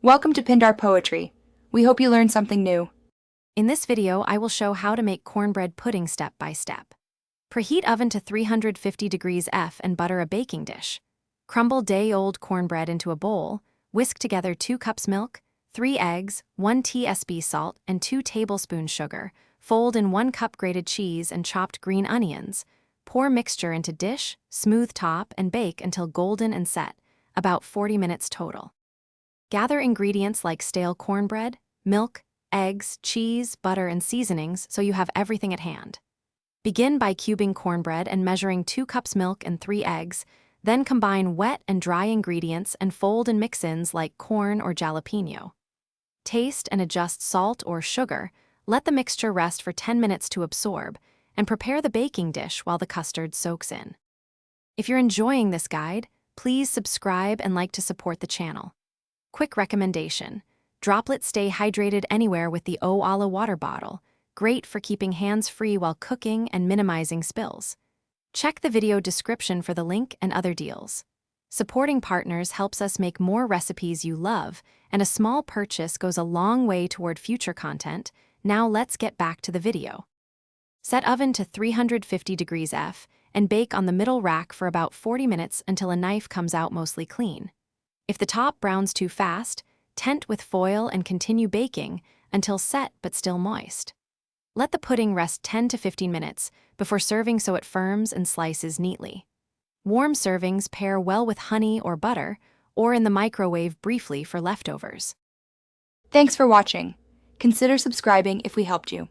Welcome to Pindar Poetry. We hope you learned something new. In this video, I will show how to make cornbread pudding step by step. Preheat oven to 350 degrees F and butter a baking dish. Crumble day-old cornbread into a bowl, whisk together 2 cups milk, 3 eggs, 1 tsp salt, and 2 tablespoons sugar. Fold in 1 cup grated cheese and chopped green onions. Pour mixture into dish, smooth top, and bake until golden and set, about 40 minutes total. Gather ingredients like stale cornbread, milk, eggs, cheese, butter, and seasonings so you have everything at hand. Begin by cubing cornbread and measuring 2 cups milk and 3 eggs, then combine wet and dry ingredients and fold in mix-ins like corn or jalapeno. Taste and adjust salt or sugar, let the mixture rest for 10 minutes to absorb, and prepare the baking dish while the custard soaks in. If you're enjoying this guide, please subscribe and like to support the channel. Quick recommendation: droplets stay hydrated anywhere with the O-Ala water bottle, great for keeping hands free while cooking and minimizing spills. Check the video description for the link and other deals. Supporting partners helps us make more recipes you love, and a small purchase goes a long way toward future content. Now let's get back to the video. Set oven to 350 degrees F and bake on the middle rack for about 40 minutes until a knife comes out mostly clean. If the top browns too fast, tent with foil and continue baking until set but still moist. Let the pudding rest 10 to 15 minutes before serving so it firms and slices neatly. Warm servings pair well with honey or butter, or in the microwave briefly for leftovers. Thanks for watching. Consider subscribing if we helped you.